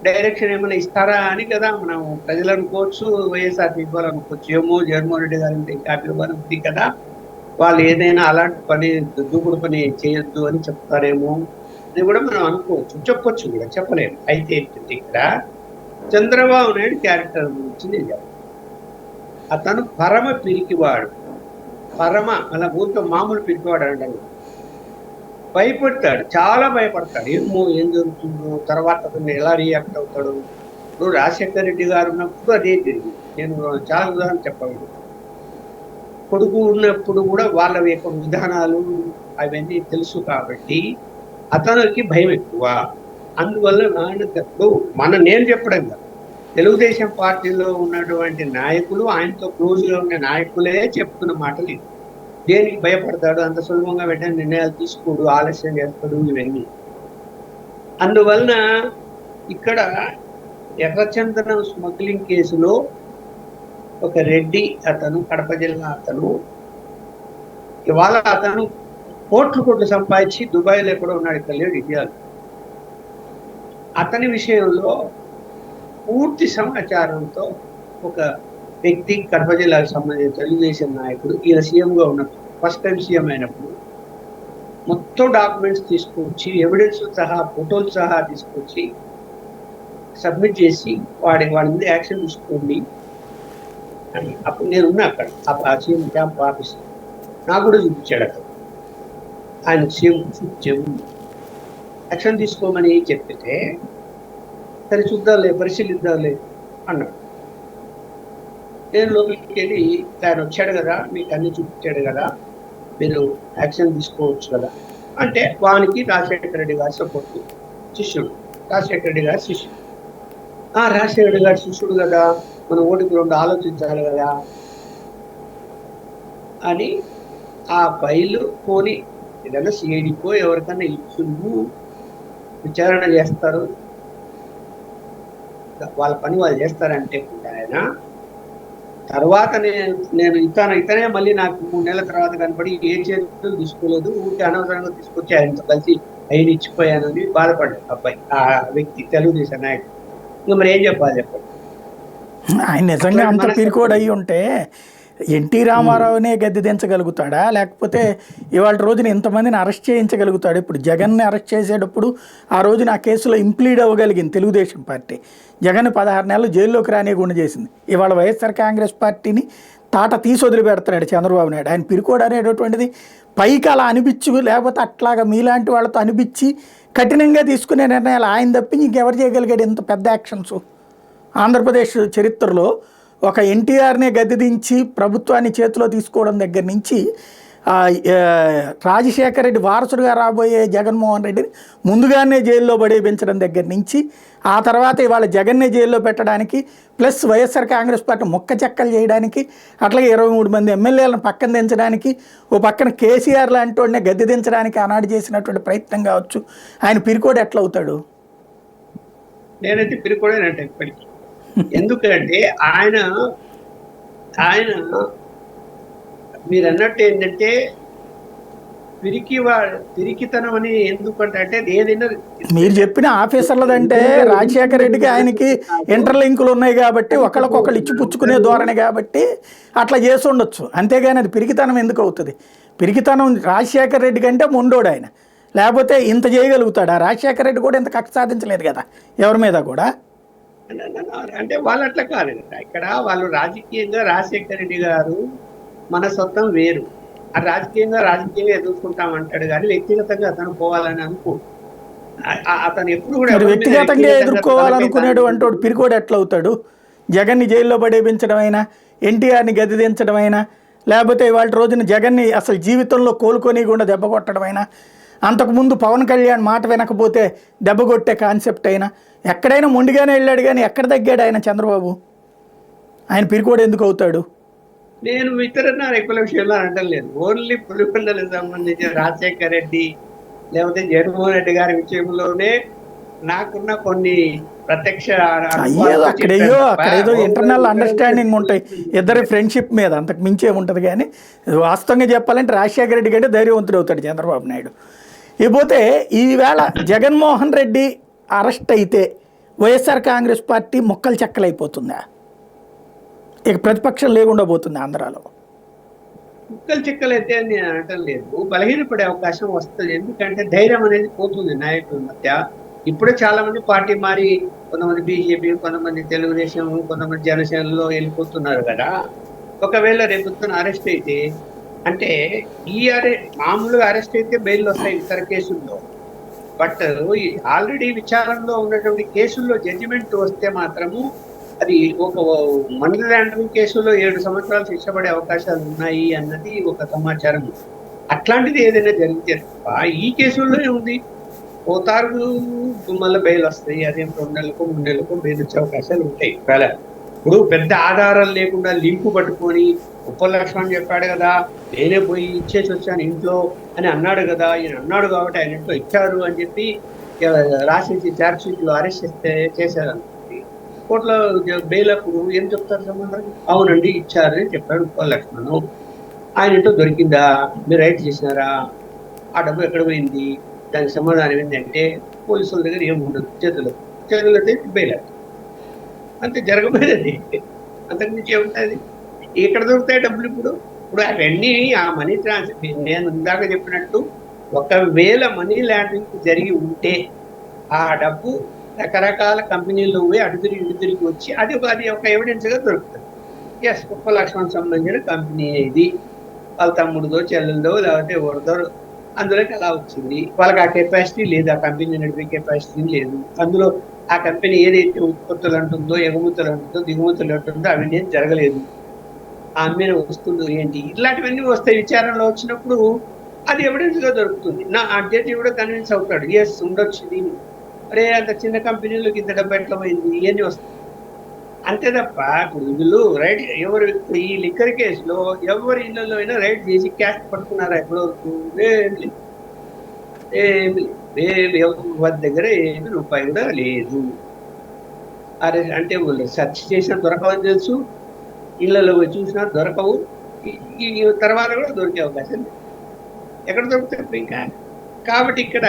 డైరెక్షన్ ఏమైనా ఇస్తారా అని కదా మనం ప్రజలు అనుకోవచ్చు, వైఎస్ఆర్పీ ఇవ్వాలనుకోవచ్చు. ఏమో జగన్మోహన్ రెడ్డి గారి కాపీ ఇవ్వాలని కదా, వాళ్ళు ఏదైనా అలాంటి పని దూకుడు పని చేయొద్దు అని చెప్తారేమో అని కూడా మనం అనుకోవచ్చు, చెప్పొచ్చు కూడా, చెప్పలేము. అయితే ఏంటంటే ఇక్కడ చంద్రబాబు నాయుడు క్యారెక్టర్ గురించి నేను చెప్పాను. అతను పరమ పిరికివాడు, అలా ఊరితో మామూలు పిరికివాడు అంటాడు. భయపడతాడు, చాలా భయపడతాడు. ఏం జరుగుతుందో, తర్వాత అతను ఎలా రియాక్ట్ అవుతాడు. ఇప్పుడు రాజశేఖర రెడ్డి గారు ఉన్నప్పుడు అదే జరిగింది. నేను చాలా ఉదాహరణ చెప్పగలను. కొడుకు ఉన్నప్పుడు కూడా వాళ్ళ యొక్క విధానాలు అవన్నీ తెలుసు కాబట్టి అతనికి భయం ఎక్కువ. అందువల్ల నేను చెప్పడం కదా, తెలుగుదేశం పార్టీలో ఉన్నటువంటి నాయకులు, ఆయనతో క్లోజ్గా ఉన్న నాయకులే చెప్తున్న మాటలు ఇది. దేనికి భయపడతాడు, అంత సులభంగా వెంటనే నిర్ణయాలు తీసుకోడు, ఆలస్యం చేస్తాడు, ఇవన్నీ. అందువలన ఇక్కడ ఎర్రచందనం స్మగ్లింగ్ కేసులో ఒక రెడ్డి అతను, కడప జిల్లా అతను, ఇవాళ అతను కోట్లు సంపాదించి దుబాయ్లో కూడా ఉన్నాడు, ఇక్కడ లేడు ఇండియాలో. అతని విషయంలో పూర్తి సమాచారంతో ఒక వ్యక్తి, కడప జిల్లాకు సంబంధించిన తెలుగుదేశం నాయకుడు, ఈయన సీఎంగా ఉన్నప్పుడు, ఫస్ట్ టైం సీఎం అయినప్పుడు మొత్తం డాక్యుమెంట్స్ తీసుకొచ్చి, ఎవిడెన్స్ సహా, ఫోటోలు సహా తీసుకొచ్చి సబ్మిట్ చేసి వాడి మీద యాక్షన్ తీసుకోండి అని. అప్పుడు నేను ఉన్నా అక్కడ, ఆ సీఎం క్యాంప్ ఆఫీస్ నాకు కూడా చూపించాడు అక్కడ. ఆయన సీఎం చూపించాము, యాక్షన్ తీసుకోమని చెప్పితే సరే చూద్దాంలే, పరిశీలిద్దాంలే అన్నాడు. నేను లోపలికి వెళ్ళి, ఆయన వచ్చాడు కదా, మీకు అన్ని చూపించాడు కదా, మీరు యాక్షన్ తీసుకోవచ్చు కదా అంటే, వానికి రాజశేఖర రెడ్డి గారి సపోర్ట్, శిష్యుడు, రాజశేఖర రెడ్డి గారి శిష్యుడు. రాజశేఖర రెడ్డి గారి శిష్యుడు కదా, మనం ఓటుకు 2 ఆలోచించాలి కదా అని ఆ ఫైలు పోని ఏదైనా సిఐడికో ఎవరికైనా ఇచ్చిండు, విచారణ చేస్తారు, వాళ్ళ పని వాళ్ళు చేస్తారంటే ఆయన తర్వాత నేను ఇతనే మళ్ళీ నాకు 3 నెలల తర్వాత కనపడి ఏ చర్యలు తీసుకోలేదు, ఊరికి అనవసరంగా తీసుకొచ్చి ఆయనతో కలిసి ఆయన ఇచ్చిపోయానని బాధపడ్డాడు అబ్బాయి, ఆ వ్యక్తి, తెలుగుదేశం నాయకుడు. ఇంకా మరి ఏం చెప్పాలి చెప్పండి. ఆయన నిజంగా అంత పిరికోడు అయ్యి ఉంటే ఎన్టీ రామారావునే గద్దె దించగలుగుతాడా, లేకపోతే ఇవాళ రోజున ఇంతమందిని అరెస్ట్ చేయించగలుగుతాడు? ఇప్పుడు జగన్ని అరెస్ట్ చేసేటప్పుడు ఆ రోజున ఆ కేసులో ఇంప్లీడ్ అవ్వగలిగింది తెలుగుదేశం పార్టీ. జగన్ 16 నెలలు జైల్లోకి రానియకుండా చేసింది. ఇవాళ వైఎస్ఆర్ కాంగ్రెస్ పార్టీని తాట తీసి వదిలిపెడుతున్నాడు చంద్రబాబు నాయుడు. ఆయన పిరికోడు అనేటటువంటిది పైకి అలా అనిపించు, లేకపోతే అట్లాగా మీలాంటి వాళ్ళతో అనిపించి కఠినంగా తీసుకునే నిర్ణయాలు ఆయన తప్పించి ఇంకెవరు చేయగలిగాడు ఇంత పెద్ద యాక్షన్స్? ఆంధ్రప్రదేశ్ చరిత్రలో ఒక ఎన్టీఆర్నే గద్దెదించి ప్రభుత్వాన్ని చేతిలో తీసుకోవడం దగ్గర నుంచి రాజశేఖర రెడ్డి వారసుడుగా రాబోయే జగన్మోహన్ రెడ్డిని ముందుగానే జైల్లో పడేపించడం దగ్గర నుంచి, ఆ తర్వాత ఇవాళ జగన్నే జైల్లో పెట్టడానికి, ప్లస్ వైఎస్ఆర్ కాంగ్రెస్ పార్టీ మొక్క చెక్కలు చేయడానికి, అట్లాగే 23 మంది ఎమ్మెల్యేలను పక్కన దించడానికి, ఓ పక్కన కేసీఆర్ లాంటి వాడిని గద్దె దించడానికి ఆనాడు చేసినటువంటి ప్రయత్నం కావచ్చు. ఆయన పిరికోడు ఎట్లా అవుతాడు? నేనైతే పిరికోడేనంటే ఇప్పటికీ. ఎందుకంటే ఆయన మీరు అన్నట్టు ఏంటంటే పిరికితనం అని ఎందుకంటే అంటే ఏదైనా మీరు చెప్పిన ఆఫీసర్లదంటే రాజశేఖర రెడ్డికి ఆయనకి ఇంటర్లింకులు ఉన్నాయి కాబట్టి ఒకళ్ళకొకళ్ళు ఇచ్చి పుచ్చుకునే ధోరణి కాబట్టి అట్లా చేసి ఉండొచ్చు. అంతేగాని అది పిరికితనం ఎందుకు అవుతుంది? పిరికితనం రాజశేఖర రెడ్డి కంటే మొండోడు ఆయన, లేకపోతే ఇంత చేయగలుగుతాడా? రాజశేఖర రెడ్డి కూడా ఇంత కక్ష సాధించలేదు కదా ఎవరి మీద కూడా. అంటే వాళ్ళు అట్లా కాదు కదా. ఇక్కడ వాళ్ళు రాజకీయంగా రాజశేఖర రెడ్డి గారు మనస్తత్వం వేరు. ఆ రాజకీయంగా ఎదుర్కొంటామంటాడు కానీ వ్యక్తిగతంగా అతను పోవాలని అనుకో. అతను ఎప్పుడు కూడా మరి వ్యక్తిగతంగా ఎదుర్కోవాలనుకునేడు అంటాడు పిరికోడు ఎట్లా అవుతాడు? జగన్ని జైల్లో పడేపించడం అయినా, ఎన్టీఆర్ని గది దించడం అయినా, లేకపోతే ఇవాళ రోజున జగన్ని అసలు జీవితంలో కోలుకోనికుండా దెబ్బ కొట్టడం అయినా, అంతకుముందు పవన్ కళ్యాణ్ మాట వినకపోతే దెబ్బ కొట్టే కాన్సెప్ట్ అయినా, ఎక్కడైనా మొండిగానే వెళ్ళాడు కానీ ఎక్కడ తగ్గాడు ఆయన చంద్రబాబు? ఆయన పిరికోడు ఎందుకు అవుతాడు? నేను ఇతర నాయకుల విషయంలో అనటం లేదు. ఓన్లీ పులిపల్లెలకు సంబంధించిన రాజశేఖర రెడ్డి లేకపోతే జగన్మోహన్ రెడ్డి గారి విషయంలోనే నాకున్న కొన్ని ప్రత్యక్ష అక్కడేదో ఇంటర్నల్ అండర్స్టాండింగ్ ఉంటాయి ఇద్దరి ఫ్రెండ్షిప్ మీద, అంతకు మించి ఏముంటుంది. కానీ వాస్తవంగా చెప్పాలంటే రాజశేఖర రెడ్డి కంటే ధైర్యవంతుడు అవుతాడు చంద్రబాబు నాయుడు. ఇకపోతే ఈవేళ జగన్మోహన్ రెడ్డి అరెస్ట్ అయితే వైఎస్ఆర్ కాంగ్రెస్ పార్టీ మొక్కలు చెక్కలైపోతుందా? ఇక ప్రతిపక్షం లేకుండా పోతుంది ఆంధ్రాలో. ముక్కలు చిక్కలైతే అని నేను అనటం లేదు, బలహీనపడే అవకాశం వస్తుంది. ఎందుకంటే ధైర్యం అనేది పోతుంది నాయకుల మధ్య. ఇప్పుడే చాలా మంది పార్టీ మారి, కొంతమంది బీజేపీ, కొంతమంది తెలుగుదేశం, కొంతమంది జనసేనలో వెళ్ళిపోతున్నారు కదా. ఒకవేళ రేపు అరెస్ట్ అయితే అంటే మామూలుగా అరెస్ట్ అయితే బెయిల్ వస్తాయి ఇతర కేసుల్లో. బట్ ఆల్రెడీ విచారణలో ఉన్నటువంటి కేసుల్లో జడ్జిమెంట్ వస్తే మాత్రము అది ఒక మనీ లాండరింగ్ కేసులో 7 సంవత్సరాలు శిక్ష పడే అవకాశాలు ఉన్నాయి అన్నది ఒక సమాచారం. అట్లాంటిది ఏదైనా జరిగితే ఈ కేసుల్లోనే ఉంది. పోతారు మళ్ళీ బెయిల్ వస్తాయి, అదేం 2 నెలలకు 3 నెలలకు బెయిల్ వచ్చే అవకాశాలు ఉంటాయి. ఇప్పుడు పెద్ద ఆధారాలు లేకుండా లింకు పట్టుకొని ఉప్పల లక్ష్మణ్ చెప్పాడు కదా, నేనే పోయి ఇచ్చేసి వచ్చాను ఇంట్లో అని అన్నాడు కదా, ఈయన అన్నాడు కాబట్టి ఆయన ఇంట్లో ఇచ్చారు అని చెప్పి రాసేసి ఛార్జ్ షీట్లో అరెస్ట్ చేశారు. కోర్టులో బెయిల్ అప్పుడు ఏం చెప్తారు సంబంధం? అవునండి ఇచ్చారని చెప్పాడు ఉప్పల లక్ష్మణ్. ఆయన ఇంట్లో దొరికిందా, మీరు రైట్ చేసినారా, ఆ డబ్బు ఎక్కడ పోయింది, దానికి సమాధానం ఏంటంటే పోలీసుల దగ్గర ఏముండదు, చేతులు బెయిల్. అంతే జరగబోయేది, అంతకుమించి ఏముంటుంది? ఎక్కడ దొరుకుతాయి డబ్బులు? ఇప్పుడు అవన్నీ ఆ మనీ ట్రాన్స్ఫర్, నేను ఇందాక చెప్పినట్టు ఒకవేళ మనీ లాండరింగ్ జరిగి ఉంటే ఆ డబ్బు రకరకాల కంపెనీల్లో పోయి అటు తిరిగి వచ్చి అది ఒక ఎవిడెన్స్గా దొరుకుతుంది. ఎస్, ఉప్పల లక్ష్మణ్ సంబంధించిన కంపెనీ ఇది, వాళ్ళ తమ్ముడిదో చెల్లెలదో లేకపోతే ఎవరిదో అందులోకి అలా వచ్చింది. వాళ్ళకి ఆ కెపాసిటీ లేదు, ఆ కంపెనీ నడిపే కెపాసిటీ లేదు. అందులో ఆ కంపెనీ ఏదైతే ఉత్పత్తులు అంటుందో, ఎగుమతులు అంటుందో, దిగుమతులు అంటుందో అవన్నీ జరగలేదు. ఆ అమ్మిన వస్తువులు ఏంటి, ఇట్లాంటివన్నీ వస్తాయి. విచారణలో వచ్చినప్పుడు అది ఎవిడెన్స్గా దొరుకుతుంది. ఆ జడ్జి కూడా కన్విన్స్ అవుతాడు, ఎస్ ఉండొచ్చు దీన్ని, అరే అంత చిన్న కంపెనీలోకి ఇంత డబ్బు ఎట్లా పోయింది, ఇవన్నీ వస్తాయి. అంతే తప్ప ఇప్పుడు వీళ్ళు రైడ్ ఎవరు ఈ లిక్కర్ కేసులో ఎవరి ఇళ్లలో అయినా రైడ్ చేసి క్యాష్ పట్టుకున్నారా ఎప్పటివరకు? వారి దగ్గర ఏమి రూపాయి కూడా లేదు. అరే అంటే వాళ్ళు సెర్చ్ చేసినా దొరకవని తెలుసు, ఇళ్లలో పోయి చూసినా దొరకవు. ఈ తర్వాత కూడా దొరికే అవకాశం లేదు. ఎక్కడ దొరుకుతాయి ఇంకా? కాబట్టి ఇక్కడ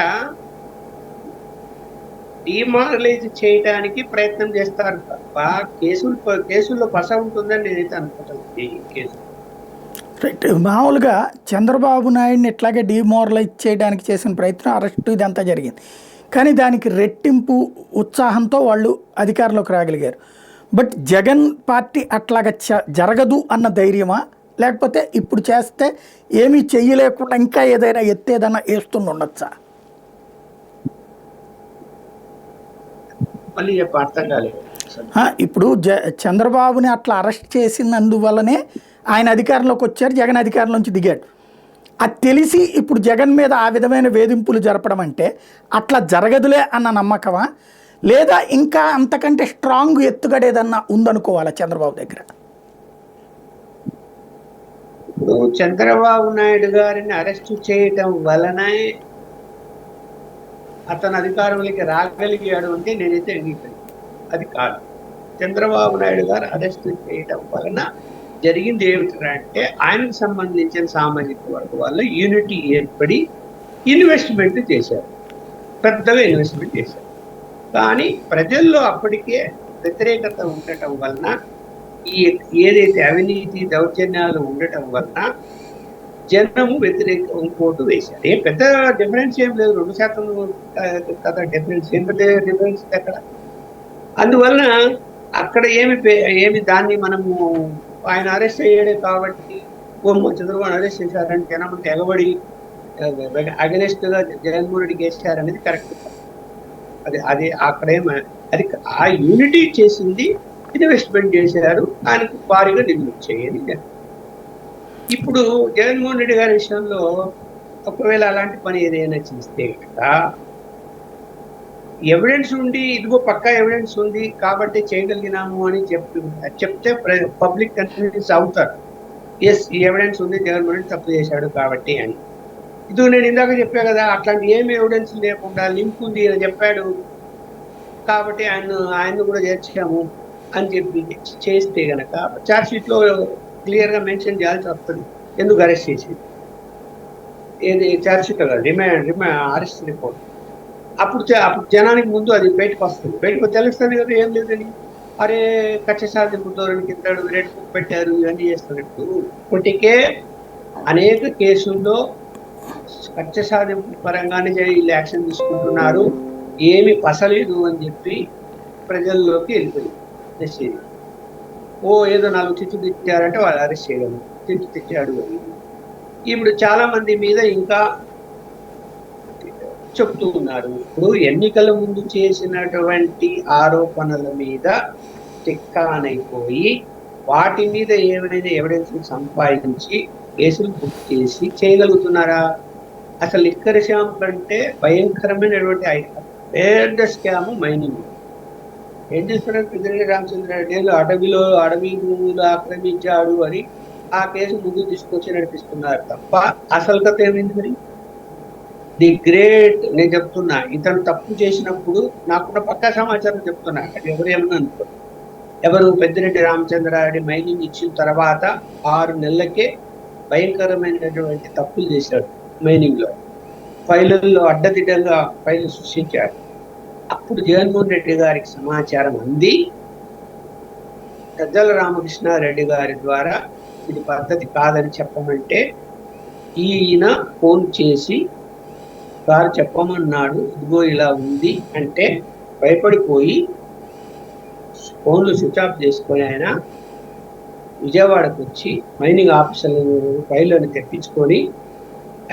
డిమారలైజ్ చేయడానికి ప్రయత్నం చేస్తారు తప్ప కేసుల్లో పస ఉంటుందని నేనైతే అనుకుంటాను. ఈ కేసు మామూలుగా చంద్రబాబు నాయుడిని ఇట్లాగే డిమారలైజ్ చేయడానికి చేసిన ప్రయత్నం, అరెస్టు, ఇదంతా జరిగింది. కానీ దానికి రెట్టింపు ఉత్సాహంతో వాళ్ళు అధికారంలోకి రాగలిగారు. బట్ జగన్ పార్టీ అట్లాగా జరగదు అన్న ధైర్యమా, లేకపోతే ఇప్పుడు చేస్తే ఏమీ చెయ్యలేకుండా ఇంకా ఏదైనా ఎత్తేదన్నా వేస్తుండొచ్చా? ఇప్పుడు చంద్రబాబుని అట్లా అరెస్ట్ చేసినందువల్లనే ఆయన అధికారంలోకి వచ్చారు, జగన్ అధికారంలోంచి దిగాడు. అది తెలిసి ఇప్పుడు జగన్ మీద ఆ విధమైన వేధింపులు జరపడం అంటే అట్లా జరగదులే అన్న నమ్మకమా, లేదా ఇంకా అంతకంటే స్ట్రాంగ్ ఎత్తుగడ ఏదన్నా ఉందనుకోవాలా చంద్రబాబు దగ్గర? ఇప్పుడు చంద్రబాబు నాయుడు గారిని అరెస్ట్ చేయటం వలనే అతను అధికారంలోకి రాగలిగాడు అంటే నేనైతే అంగీకరించాను. అది కాదు. చంద్రబాబు నాయుడు గారు అరెస్ట్ చేయటం వలన జరిగింది ఏమిటంటే ఆయనకు సంబంధించిన సామాజిక వర్గం వల్ల యూనిటీ ఏర్పడి ఇన్వెస్ట్మెంట్ చేశారు, పెద్దగా ఇన్వెస్ట్మెంట్ చేశారు. కానీ ప్రజల్లో అప్పటికే వ్యతిరేకత ఉండటం వలన, ఈ ఏదైతే అవినీతి దౌర్జన్యాలు ఉండటం వలన జనము వ్యతిరేక ఓటు వేశారు. ఏం పెద్ద డిఫరెన్స్ ఏం లేదు, 2% కదా డిఫరెన్స్, ఏం పెద్ద డిఫరెన్స్ అక్కడ. అందువలన అక్కడ ఏమి దాన్ని మనము ఆయన అరెస్ట్ అయ్యాడే కాబట్టి చంద్రబాబు అరెస్ట్ చేశారని జనం తెగబడి అగెనిస్ట్ గా జగన్మోహన్ రెడ్డికి వేసారనేది కరెక్ట్. అది అక్కడేమో అది ఆ యూనిటీ చేసింది, ఇన్వెస్ట్మెంట్ చేశారు, ఆయనకు భారీగా నిధులు వచ్చాయి. ఇప్పుడు జగన్మోహన్ రెడ్డి గారి విషయంలో ఒకవేళ అలాంటి పని ఏదైనా చేస్తే కనుక ఎవిడెన్స్ ఉండి, ఇదిగో పక్కా ఎవిడెన్స్ ఉంది కాబట్టి చేయగలిగినాము అని చెప్తే పబ్లిక్ కన్ఫ్యూజ్ అవుతారు. ఎస్, ఈ ఎవిడెన్స్ ఉంది, జగన్మోహన్ రెడ్డి తప్పు చేశాడు కాబట్టి అని. ఇది నేను ఇందాక చెప్పా కదా, అట్లాంటి ఏమి ఎవిడెన్స్ లేకుండా లింక్ ఉంది అని చెప్పాడు కాబట్టి ఆయన్ను కూడా చేర్చాము అని చెప్పి చేస్తే గనక ఛార్జ్ షీట్ లో క్లియర్ గా మెన్షన్ చేయాల్సి వస్తుంది ఎందుకు అరెస్ట్ చేసింది. ఏది ఛార్జ్ షీట్ కదా, అరెస్ట్ రిపోర్ట్. అప్పుడు జనానికి ముందు అది బయటకు వస్తుంది, బయటకు తెలుస్తుంది కదా ఏం లేదని. అరే కక్ష సాధింపు ధోరణి కింద రెడ్ బుక్ పెట్టారు, ఇవన్నీ చేస్తున్నట్టు. ఇప్పటికే అనేక కేసుల్లో కక్ష సాధింపు పరంగానే వీళ్ళు యాక్షన్ తీసుకుంటున్నారు, ఏమి పసలేదు అని చెప్పి ప్రజల్లోకి వెళ్ళిపోయింది మెసేజ్. ఏదో 4 తిట్లు తిట్టారంటే వాళ్ళు అరెస్ట్ చేయగలరు, తిట్టు తిట్టాడు అని. ఇప్పుడు చాలా మంది మీద ఇంకా చెప్తూ ఉన్నారు. ఇప్పుడు ఎన్నికల ముందు చేసినటువంటి ఆరోపణల మీద టెక్కానైపోయి వాటి మీద ఏమైనా ఎవిడెన్స్ సంపాదించి కేసులు బుక్ చేసి చేయగలుగుతున్నారా? అసలు లిక్కర్ స్కామ్ కంటే భయంకరమైనటువంటి పెద్ద స్కామ్ మైనింగ్. ఏం చేస్తున్నారు? పెద్దిరెడ్డి రామచంద్రారెడ్డి అడవి భూములు ఆక్రమించాడు అని ఆ కేసు ముందు తీసుకొచ్చి నడిపిస్తున్నారు తప్ప అసలు కథ ఏమైంది? మరి ది గ్రేట్, నేను చెప్తున్నా, ఇతను తప్పు చేసినప్పుడు నాకున్న పక్కా సమాచారం చెప్తున్నా, అది ఎవరు ఏమన్నా అనుకో. ఎవరు? పెద్దిరెడ్డి రామచంద్రారెడ్డి మైనింగ్ ఇచ్చిన తర్వాత 6 నెలలకే భయంకరమైనటువంటి తప్పులు చేశాడు మైనింగ్ లో. ఫైళ్ళల్లో అడ్డదిడ్డంగా ఫైళ్ళు సృష్టించాడు. అప్పుడు జగన్మోహన్ రెడ్డి గారికి సమాచారం అంది, సజ్జల రామకృష్ణారెడ్డి గారి ద్వారా ఇది పద్ధతి కాదని చెప్పమంటే ఈయన ఫోన్ చేసి సార్ చెప్పమన్నాడు, ఇదిగో ఇలా ఉంది అంటే భయపడిపోయి ఫోన్లు స్విచ్ ఆఫ్ చేసుకొని ఆయన విజయవాడకు వచ్చి మైనింగ్ ఆఫీసర్లు ఫైళ్ళను తెప్పించుకొని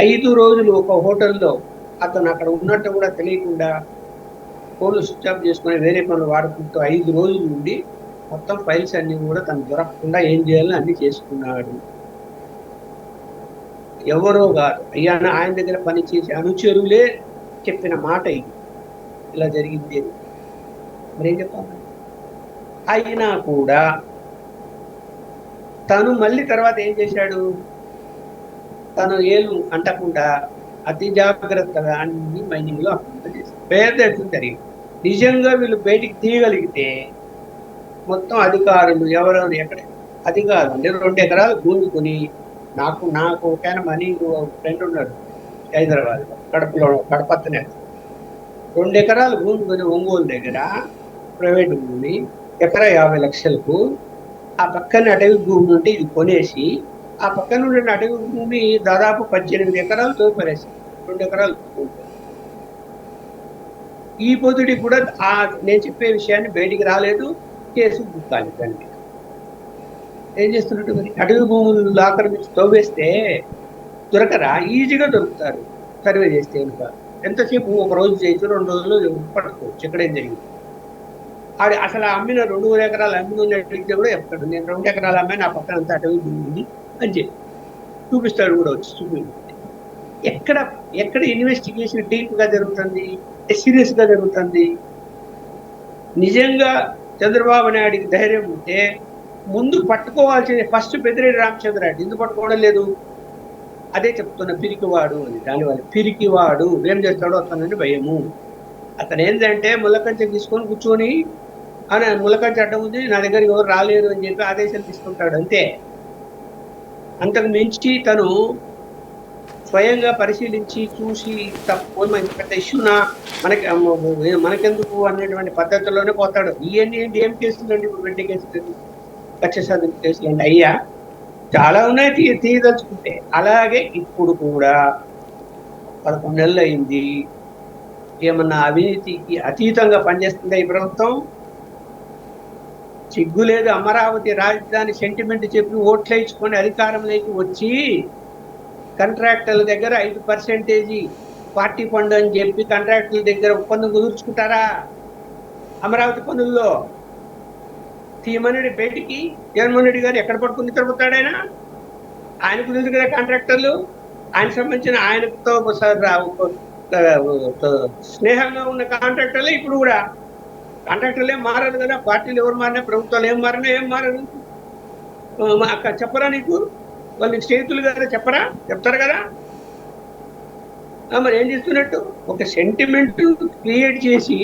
5 రోజులు ఒక హోటల్లో అతను అక్కడ ఉన్నట్టు కూడా తెలియకుండా ఫోన్లు స్విచ్ ఆఫ్ చేసుకొని వేరే పనులు వాడుకుంటూ 5 రోజులు ఉండి మొత్తం ఫైల్స్ అన్ని కూడా తను దొరకకుండా ఏం చేయాలని అన్ని చేసుకున్నాడు. ఎవరో కాదు, ఆయన దగ్గర పనిచేసే అనుచరులే చెప్పిన మాట ఇది, ఇలా జరిగింది. మరేం చెప్పాలి? అయినా కూడా తను మళ్ళీ తర్వాత ఏం చేశాడు? తను ఏలు అంటకుండా అతి జాగ్రత్తగా అన్ని మైనింగ్ లో అక్కడ చేశాడు. పెద్ద ఎత్తున జరిగింది. నిజంగా వీళ్ళు బయటికి తీయగలిగితే మొత్తం అధికారులు ఎవరెవరు ఎక్కడ అధికారులు అంటే 2 ఎకరాలు భూమి కొని, నాకు ఒక ఆయన మనీ ఫ్రెండ్ ఉన్నాడు హైదరాబాద్ కడపత్తనే, 2 ఎకరాలు భూమి కొని ఒంగోలు దగ్గర ప్రైవేట్ భూమి, ఎకరా 50 లక్షలకు. ఆ పక్కన అటవీ భూమి ఉంటే ఇది కొనేసి ఆ పక్కన ఉండే అటవీ భూమి దాదాపు 18 ఎకరాలు తోపరేసి 2 ఎకరాలు. ఈ పొద్దుడి కూడా నేను చెప్పే విషయాన్ని బయటికి రాలేదు, కేసు బుక్ కాలేదండి. ఏం చేస్తున్నట్టు? మరి అటవీ భూములు ఆక్రమించి తవ్వేస్తే దొరకరా? ఈజీగా దొరుకుతారు సర్వే చేస్తే. ఇంకా ఎంతసేపు? 1 రోజు చేయొచ్చు, 2 రోజులు పట్టుకోవచ్చు. ఎక్కడేం జరిగింది? అసలు అమ్మిన 2 ఎకరాలు అమ్మిన అడిగితే కూడా చెప్తాడు, నేను 2 ఎకరాలు అమ్మాయి, నా పక్కన అంతా అటవీ భూమి ఉంది అని చెప్పి చూపిస్తాడు కూడా వచ్చి. ఎక్కడ ఇన్వెస్టిగేషన్ డీప్ గా జరుగుతుంది, సీరియస్ గా జరుగుతుంది. నిజంగా చంద్రబాబు నాయుడికి ధైర్యం ఉంటే ముందు పట్టుకోవాల్సింది ఫస్ట్ పెద్దిరెడ్డి రామచంద్రారెడ్డి. ఎందుకు పట్టుకోవడం లేదు? అదే చెప్తున్న, పిరికివాడు అని. దానివల్ల పిరికివాడు ఏం చేస్తాడో అతనంటే భయము. అతను ఏంటంటే ముళ్ళకంచె తీసుకొని కూర్చొని ముళ్ళకంచె అడ్డం ఉంది, నా దగ్గర ఎవరు రాలేరు అని చెప్పి ఆదేశాలు తీసుకుంటాడు అంతే. అంతకు మించి తను స్వయంగా పరిశీలించి చూసి తప్పు ఇంత పెద్ద ఇష్యూనా మనకెందుకు అనేటువంటి పద్ధతిలోనే పోతాడు. ఇవన్నీ ఏంటి, ఏం కేసులు అండి ఇప్పుడు వెండి కేసులు, కక్ష సాధింపు కేసులు అంటే అయ్యా చాలా ఉన్నాయి తీయదలుచుకుంటే. అలాగే ఇప్పుడు కూడా 11 నెలలు అయింది. ఏమన్నా అవినీతికి అతీతంగా పనిచేస్తుందా ఈ ప్రభుత్వం? సిగ్గు లేదు. అమరావతి రాజధాని సెంటిమెంట్ చెప్పి ఓట్లు వేయించుకొని అధికారంలోకి వచ్చి కాంట్రాక్టర్ల దగ్గర 5% పార్టీ ఫండ్ అని చెప్పి కాంట్రాక్టర్ల దగ్గర ఒప్పందం కుదుర్చుకుంటారా? అమరావతి పనుల్లో తీయమని బయటికి జగన్మోహన్ రెడ్డి గారు ఎక్కడ పట్టుకుని తిరుగుతాడు? ఆయన కుదిరి కదా కాంట్రాక్టర్లు, ఆయన సంబంధించిన ఆయనతో స్నేహంగా ఉన్న కాంట్రాక్టర్లే ఇప్పుడు కూడా. కాంట్రాక్టర్లు ఏం మారదు కదా, పార్టీలు ఎవరు మారినా, ప్రభుత్వాలు ఏం మారదు. చెప్పరా నీకు? వాళ్ళు స్నేహితులు కదా, చెప్తారు కదా. మరి ఏం చేస్తున్నట్టు ఒక సెంటిమెంట్ క్రియేట్ చేసి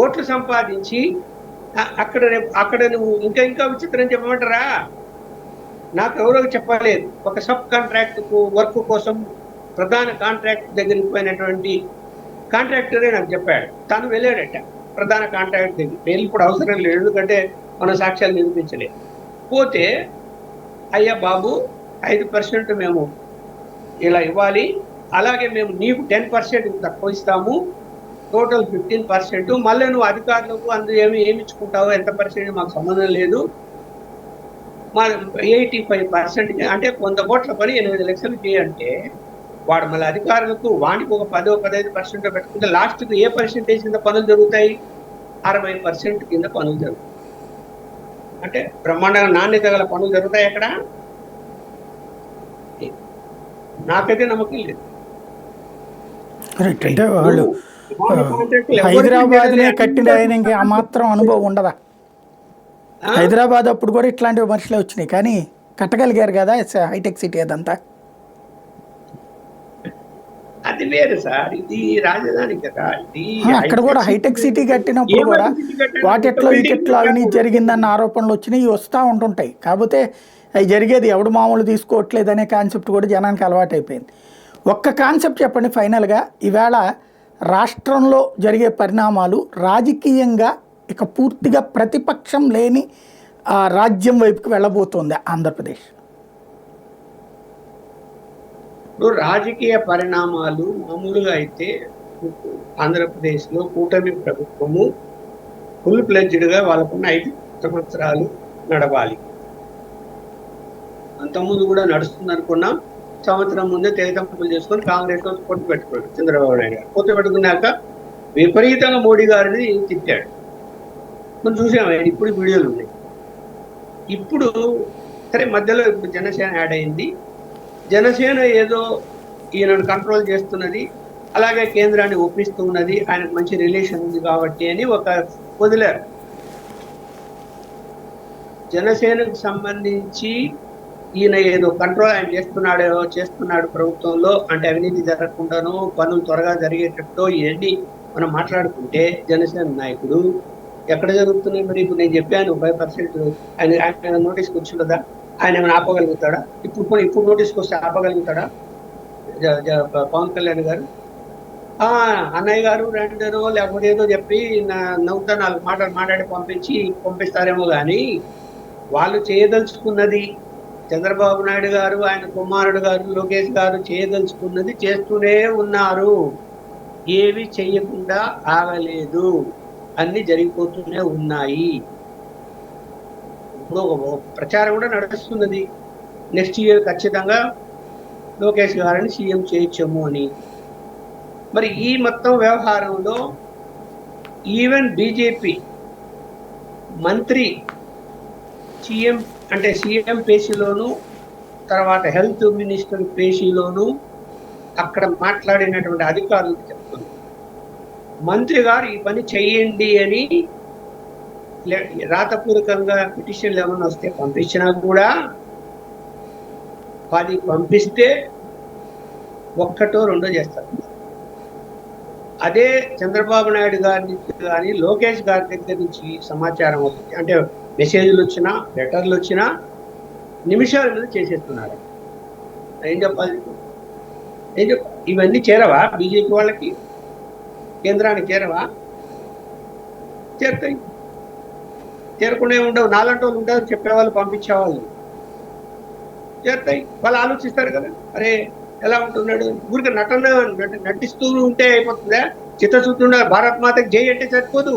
ఓట్లు సంపాదించి అక్కడ నువ్వు ఇంకా విచిత్రం చెప్పమంటారా? నాకు ఎవరో చెప్పలేదు. ఒక సబ్ కాంట్రాక్ట్ వర్క్ కోసం ప్రధాన కాంట్రాక్ట్ దగ్గరికి పోయినటువంటి కాంట్రాక్టరే నాకు చెప్పాడు. తను వెళ్ళాడట ప్రధాన కాంట్రాక్ట్ దగ్గర. వెళ్ళి ఇప్పుడు అవసరం లేదు, ఎందుకంటే మన సాక్ష్యాలు నిరూపించలేదు. పోతే అయ్యా బాబు 5% మేము ఇలా ఇవ్వాలి, అలాగే మేము నీకు 10% తక్కువ ఇస్తాము, టోటల్ 15%. మళ్ళీ నువ్వు అధికారులకు అందులో ఏమి ఇచ్చుకుంటావో ఎంత పర్సెంట్ మాకు సంబంధం లేదు. మా 85% అంటే 100 కోట్ల పని 8 లక్షలు చేయంటే వాడు మళ్ళీ అధికారులకు వాడికి ఒక 10-15% పెట్టుకుంటే లాస్ట్కి ఏ పర్సెంటేజ్ కింద పనులు జరుగుతాయి? 60% కింద పనులు జరుగుతాయి. అంటే బ్రహ్మాండంగా నాణ్యత గల పనులు జరుగుతాయి అక్కడ. నాకైతే నమ్మకం లేదు. అంటే వాళ్ళు హైదరాబాద్నే కట్టిన ఆయనకి ఆ మాత్రం అనుభవం ఉండదా? హైదరాబాద్ అప్పుడు కూడా ఇట్లాంటి విమర్శలే వచ్చినాయి, కానీ కట్టగలిగారు కదా హైటెక్ సిటీ అదంతా. అది వేరు సార్, ఇది రాజధాని కదా. అక్కడ కూడా హైటెక్ సిటీ కట్టినప్పుడు కూడా వాటిట్లో వీటిట్లో అవినీతి జరిగిందన్న ఆరోపణలు వచ్చినాయి, వస్తూ ఉంటుంటాయి. కాకపోతే అవి జరిగేది ఎవడు మామూలు తీసుకోవట్లేదు అనే కాన్సెప్ట్ కూడా జనానికి అలవాటు అయిపోయింది. ఒక్క కాన్సెప్ట్ చెప్పండి ఫైనల్గా, ఈవేళ రాష్ట్రంలో జరిగే పరిణామాలు రాజకీయంగా ఇక పూర్తిగా ప్రతిపక్షం లేని రాజ్యం వైపుకి వెళ్ళబోతోంది ఆంధ్రప్రదేశ్. ఇప్పుడు రాజకీయ పరిణామాలు మామూలుగా అయితే ఆంధ్రప్రదేశ్లో కూటమి ప్రభుత్వము ఫుల్ ప్లెడ్జ్డ్గా వాళ్ళకున్న 5 సంవత్సరాలు నడవాలి. అంతకుముందు కూడా నడుస్తుంది అనుకున్నాం. సంవత్సరం ముందే తేలితంపులు చేసుకొని కాంగ్రెస్ పొత్తు పెట్టుకున్నాడు చంద్రబాబు నాయుడు గారు. పొత్తు పెట్టుకున్నాక విపరీతంగా మోడీ గారిని తిట్టాడు. మనం చూసాము, ఇప్పుడు వీడియోలు ఉన్నాయి. ఇప్పుడు సరే మధ్యలో ఇప్పుడు జనసేన యాడ్ అయింది. జనసేన ఏదో ఈయనను కంట్రోల్ చేస్తున్నది, అలాగే కేంద్రాన్ని ఒప్పిస్తూ ఉన్నది, ఆయనకు మంచి రిలేషన్ ఉంది కాబట్టి అని ఒక వదిలేరు. జనసేనకు సంబంధించి ఈయన ఏదో కంట్రోల్ ఆయన చేస్తున్నాడు ప్రభుత్వంలో, అంటే అవినీతి జరగకుండానో పనులు త్వరగా జరిగేటట్టు ఇవన్నీ మనం మాట్లాడుకుంటే జనసేన నాయకుడు ఎక్కడ జరుగుతున్నాయి? మరి ఇప్పుడు నేను చెప్పాను 5% ఆయన నోటీస్కి వచ్చిందా? ఆయన ఏమైనా ఆపగలుగుతాడా? ఇప్పుడు నోటీస్కి వస్తే ఆపగలుగుతాడా పవన్ కళ్యాణ్ గారు? అన్నయ్య గారు రెండో లేకపోతే ఏదో చెప్పి నవ్వుతా 4 మాటలు మాట్లాడి పంపిస్తారేమో కానీ వాళ్ళు చేయదలుచుకున్నది, చంద్రబాబు నాయుడు గారు, ఆయన కుమారుడు గారు, లోకేష్ గారు చేయదలుచుకున్నది చేస్తూనే ఉన్నారు. ఏవి చెయ్యకుండా ఆగలేదు, అన్ని జరిగిపోతూనే ఉన్నాయి. ఇప్పుడు ప్రచారం కూడా నడుస్తున్నది, నెక్స్ట్ ఇయర్ ఖచ్చితంగా లోకేష్ గారిని సీఎం చేయొచ్చేమో అని. మరి ఈ మొత్తం వ్యవహారంలో ఈవెన్ బీజేపీ మంత్రి సీఎం పేషీలోను, తర్వాత హెల్త్ మినిస్టర్ పేషీలోను అక్కడ మాట్లాడినటువంటి అధికారులకు చెప్తుంది, మంత్రి గారు ఈ పని చెయ్యండి అని రాతపూర్వకంగా పిటిషన్లు ఏమన్నా వస్తే పంపించినా కూడా 10 పంపిస్తే 1 2 చేస్తారు. అదే చంద్రబాబు నాయుడు గారి నుంచి కానీ లోకేష్ గారి దగ్గర నుంచి సమాచారం వస్తుంది, అంటే మెసేజ్లు వచ్చినా లెటర్లు వచ్చినా నిమిషాల మీద చేసేస్తున్నారు. ఏం చెప్పాలి? ఏం చెప్పాలి? ఇవన్నీ చేరవా బీజేపీ వాళ్ళకి? కేంద్రానికి చేరవా? చేరుతాయి. చేరకుండా ఉండవు. నాలంటి వాళ్ళు ఉంటారు చెప్పేవాళ్ళు, పంపించేవాళ్ళు. చేరుతాయి. వాళ్ళు ఆలోచిస్తారు కదా, అరే ఎలా ఉంటున్నాడు, ఊరికి నటిస్తూ ఉంటే అయిపోతుందా? చిత్తశుద్ధి ఉండాలి. భారత్ మాతకి జై అంటే సరిపోదు.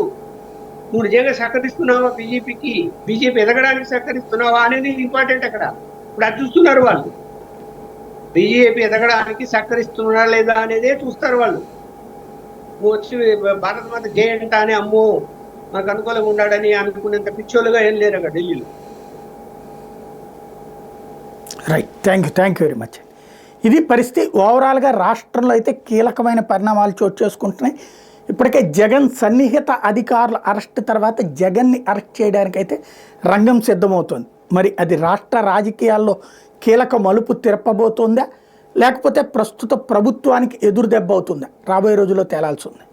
నువ్వు నిజంగా సహకరిస్తున్నావా బీజేపీకి? బీజేపీ ఎదగడానికి సహకరిస్తున్నావా అనేది ఇంపార్టెంట్ అక్కడ. ఇప్పుడు అది చూస్తున్నారు వాళ్ళు. బీజేపీ ఎదగడానికి సహకరిస్తున్నారా లేదా అనేదే చూస్తారు వాళ్ళు. నువ్వు వచ్చి భారత మాత జై అంట అని అమ్మో నాకు అనుకూలంగా ఉన్నాడని అనుకునేంత పిచ్చోళ్ళుగా ఏం లేరు అక్కడ ఢిల్లీలో. Right, thank you very much. ఇది పరిస్థితి. ఓవరాల్గా రాష్ట్రంలో అయితే కీలకమైన పరిణామాలు చోటు చేసుకుంటున్నాయి. ఇప్పటికే జగన్ సన్నిహిత అధికారుల అరెస్ట్ తర్వాత జగన్ని అరెస్ట్ చేయడానికైతే రంగం సిద్ధమవుతోంది. మరి అది రాష్ట్ర రాజకీయాల్లో కీలక మలుపు తిరపబోతోందా, లేకపోతే ప్రస్తుత ప్రభుత్వానికి ఎదురు దెబ్బ అవుతుందా? రాబోయే రోజుల్లో తేలాల్సి ఉంది.